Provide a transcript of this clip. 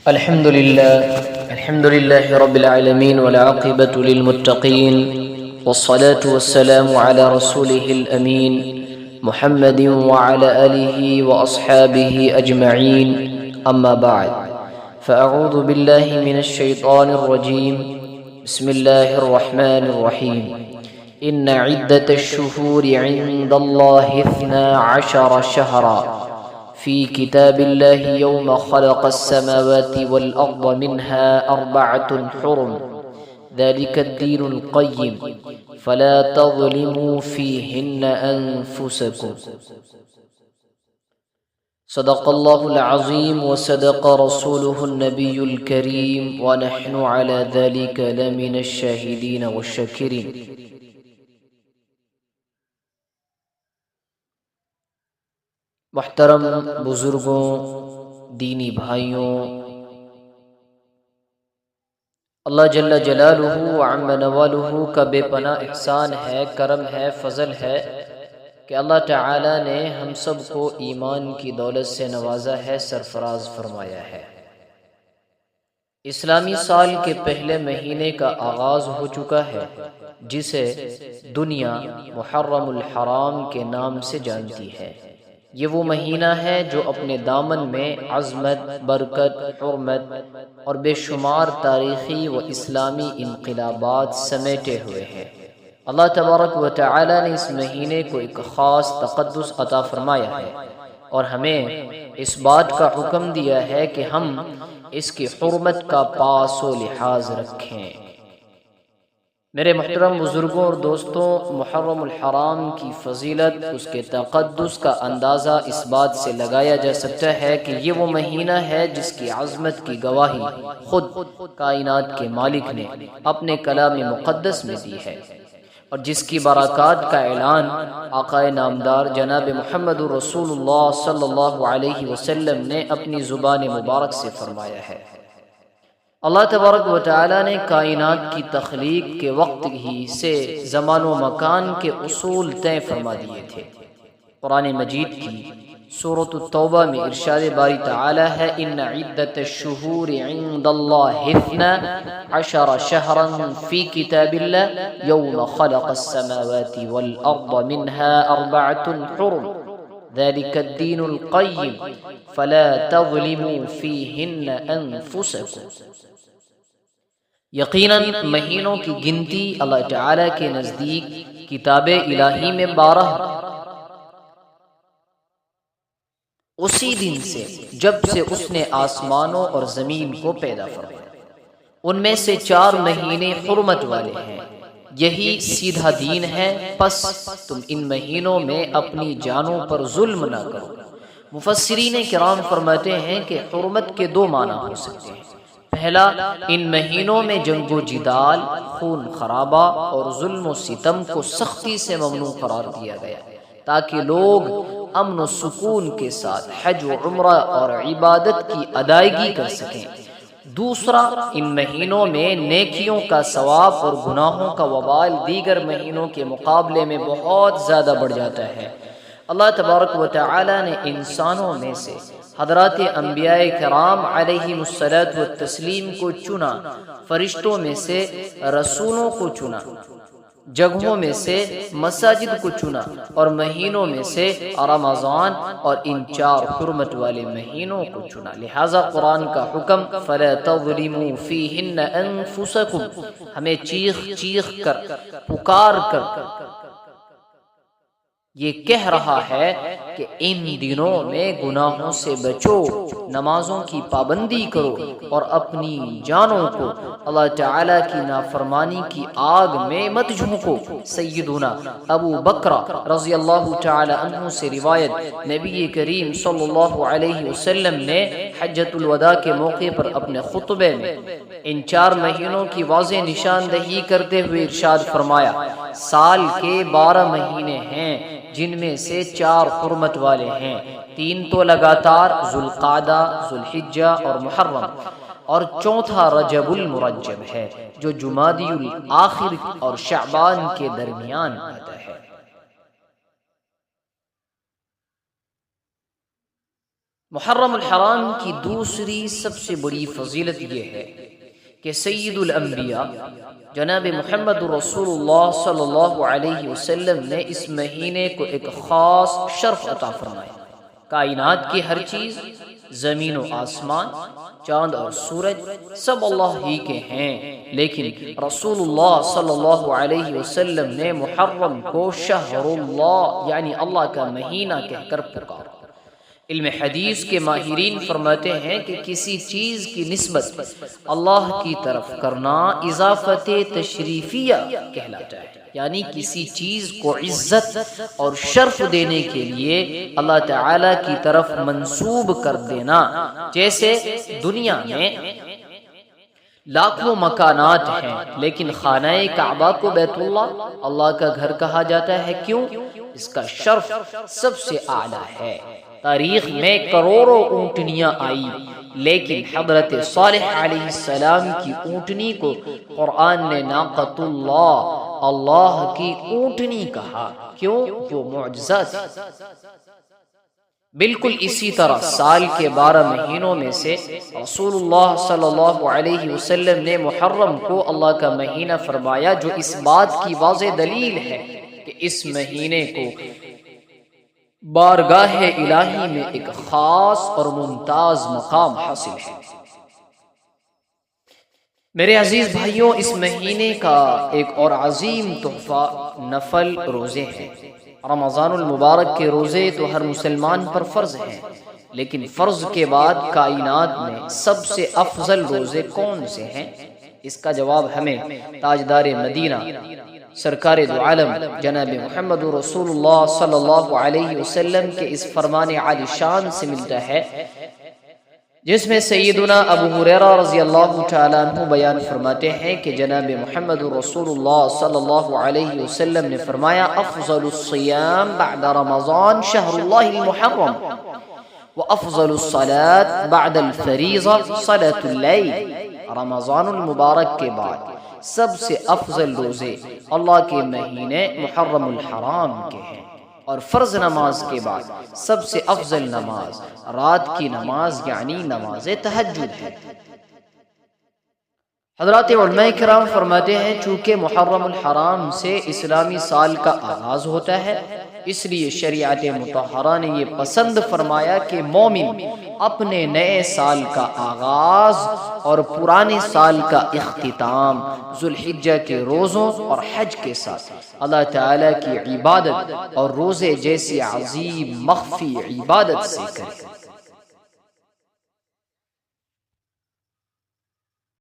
الحمد لله رب العالمين والعاقبة للمتقين والصلاة والسلام على رسوله الأمين محمد وعلى آله وأصحابه أجمعين أما بعد فأعوذ بالله من الشيطان الرجيم بسم الله الرحمن الرحيم إن عدة الشهور عند الله 12 شهرا في كتاب الله يوم خلق السماوات والأرض منها 4 حرم ذلك الدين القيم فلا تظلموا فيهن أنفسكم صدق الله العظيم وصدق رسوله النبي الكريم ونحن على ذلك لمن الشاهدين والشاكرين۔ محترم بزرگوں، دینی بھائیوں، اللہ جل جلالہ وعم نوالہ کا بے پناہ احسان ہے، کرم ہے، فضل ہے کہ اللہ تعالی نے ہم سب کو ایمان کی دولت سے نوازا ہے، سرفراز فرمایا ہے۔ اسلامی سال کے پہلے مہینے کا آغاز ہو چکا ہے، جسے دنیا محرم الحرام کے نام سے جانتی ہے۔ یہ وہ مہینہ ہے جو اپنے دامن میں عظمت، برکت، حرمت اور بے شمار تاریخی و اسلامی انقلابات سمیٹے ہوئے ہیں۔ اللہ تبارک و تعالی نے اس مہینے کو ایک خاص تقدس عطا فرمایا ہے اور ہمیں اس بات کا حکم دیا ہے کہ ہم اس کی حرمت کا پاس و لحاظ رکھیں۔ میرے محترم بزرگوں اور دوستوں، محرم الحرام کی فضیلت، اس کے تقدس کا اندازہ اس بات سے لگایا جا سکتا ہے کہ یہ وہ مہینہ ہے جس کی عظمت کی گواہی خود کائنات کے مالک نے اپنے کلام مقدس میں دی ہے، اور جس کی برکات کا اعلان آقا نامدار جناب محمد رسول اللہ صلی اللہ علیہ وسلم نے اپنی زبان مبارک سے فرمایا ہے۔ اللہ تبارک و تعالی نے کائنات کی تخلیق کے وقت ہی سے زمان و مکان کے اصول طے فرما دیے تھے۔ قرآن مجید کی سورۃ التوبہ میں ارشاد باری تعالی ہے، ان عدت الشہور عند اللہ 12 شہرا فی کتاب اللہ یوم خلق السماوات والارض منها 4 حرم ذلك الدین القیم فلا تظلموا فیہن انفسکم۔ یقیناً مہینوں کی گنتی اللہ تعالی کے نزدیک کتاب الہی میں 12 اسی دن سے جب سے اس نے آسمانوں اور زمین کو پیدا فرمایا، ان میں سے 4 مہینے حرمت والے ہیں، یہی سیدھا دین ہے، پس تم ان مہینوں میں اپنی جانوں پر ظلم نہ کرو۔ مفسرین کرام فرماتے ہیں کہ حرمت کے 2 معنی ہو سکتے ہیں۔ پہلا، ان مہینوں میں جنگ و جدال، خون خرابہ اور ظلم و ستم کو سختی سے ممنوع قرار دیا گیا تاکہ لوگ امن و سکون کے ساتھ حج و عمرہ اور عبادت کی ادائیگی کر سکیں۔ دوسرا، ان مہینوں میں نیکیوں کا ثواب اور گناہوں کا وبال دیگر مہینوں کے مقابلے میں بہت زیادہ بڑھ جاتا ہے۔ اللہ تبارک و تعالی نے انسانوں میں سے حضرات انبیاء کرام علیہم الصلاۃ والتسلیم کو چنا، فرشتوں میں سے رسولوں کو چنا، جگہوں میں سے مساجد کو چنا، اور مہینوں میں سے رمضان اور ان 4 حرمت والے مہینوں کو چنا۔ لہذا قرآن کا حکم فَلَا تَظْلِمُوا فِيهِنَّ أَنفُسَكُمْ ہمیں چیخ چیخ کر، پکار کر یہ کہہ رہا ہے کہ ان دنوں میں گناہوں سے بچو، نمازوں کی پابندی کرو اور اپنی جانوں کو اللہ تعالی کی نافرمانی کی آگ میں مت جھونکو۔ سیدنا ابو بکر رضی اللہ تعالی عنہ سے روایت، نبی کریم صلی اللہ علیہ وسلم نے حجۃ الوداع کے موقع پر اپنے خطبے میں ان 4 مہینوں کی واضح نشاندہی کرتے ہوئے ارشاد فرمایا، سال کے 12 مہینے ہیں جن میں سے 4 حرمت والے ہیں، 3 تو لگاتار ذوالقعدہ، ذوالحجہ اور محرم، اور 4تھا رجب المرجب ہے جو جمادی الآخر اور شعبان کے درمیان آتا ہے۔ محرم الحرام کی دوسری سب سے بڑی فضیلت یہ ہے کہ سید الانبیاء جناب محمد رسول اللہ صلی اللہ علیہ وسلم نے اس مہینے کو ایک خاص شرف عطا فرمایا۔ کائنات کی ہر چیز، زمین و آسمان، چاند اور سورج، سب اللہ ہی کے ہیں، لیکن رسول اللہ صلی اللہ علیہ وسلم نے محرم کو شہر اللہ یعنی اللہ کا مہینہ کہہ کر پکارا۔ علم حدیث کے ماہرین فرماتے ہیں کہ کسی چیز کی نسبت اللہ کی طرف کرنا اضافت تشریفیہ کہلاتا ہے، یعنی کسی چیز کو عزت اور شرف دینے کے لیے اللہ تعالی کی طرف منسوب کر دینا۔ جیسے دنیا میں لاکھوں مکانات ہیں، لیکن خانہ کعبہ کو بیت اللہ کا گھر کہا جاتا ہے۔ کیوں؟ اس کا شرف سب سے اعلیٰ ہے۔ تاریخ میں کروڑوں اونٹنیاں آئی، لیکن حضرت صالح علیہ السلام کی اونٹنی کو قرآن نے ناقۃ اللہ کی اونٹنی کہا۔ کیوں؟ وہ معجزہ تھی۔ بالکل اسی طرح سال کے 12 مہینوں میں سے رسول اللہ صلی اللہ علیہ وسلم نے محرم کو اللہ کا مہینہ فرمایا، جو اس بات کی واضح دلیل ہے کہ اس مہینے کو بارگاہ الہی میں ایک خاص اور ممتاز مقام حاصل ہے۔ میرے عزیز بھائیوں، اس مہینے کا ایک اور عظیم تحفہ نفل روزے ہیں۔ رمضان المبارک کے روزے تو ہر مسلمان پر فرض ہیں، لیکن فرض کے بعد کائنات میں سب سے افضل روزے کون سے ہیں؟ اس کا جواب ہمیں تاجدار مدینہ سرکار دو عالم جناب محمد رسول اللہ صلی اللہ علیہ وسلم کے اس فرمان عالی شان سے ملتا ہے، جس میں سیدنا ابو ہریرہ رضی اللہ تعالیٰ عنہ بیان فرماتے ہیں کہ جناب محمد رسول اللہ صلی اللہ علیہ وسلم نے فرمایا: افضل الصیام بعد رمضان شہر اللہ المحرم، وافضل الصلاة بعد الفریضہ صلاة اللیل۔ رمضان المبارک کے بعد سب سے افضل روزے اللہ کے مہینے محرم الحرام کے ہیں، اور فرض نماز کے بعد سب سے افضل نماز رات کی نماز یعنی نماز تہجد ہے۔ حضرات علماء کرام فرماتے ہیں چونکہ محرم الحرام سے اسلامی سال کا آغاز ہوتا ہے، اس لیے شریعت مطہرہ نے یہ پسند فرمایا کہ مومن اپنے نئے سال کا آغاز اور پرانے سال کا اختتام ذوالحجہ کے روزوں اور حج کے ساتھ اللہ تعالیٰ کی عبادت اور روزے جیسی عظیم مخفی عبادت سے کرے۔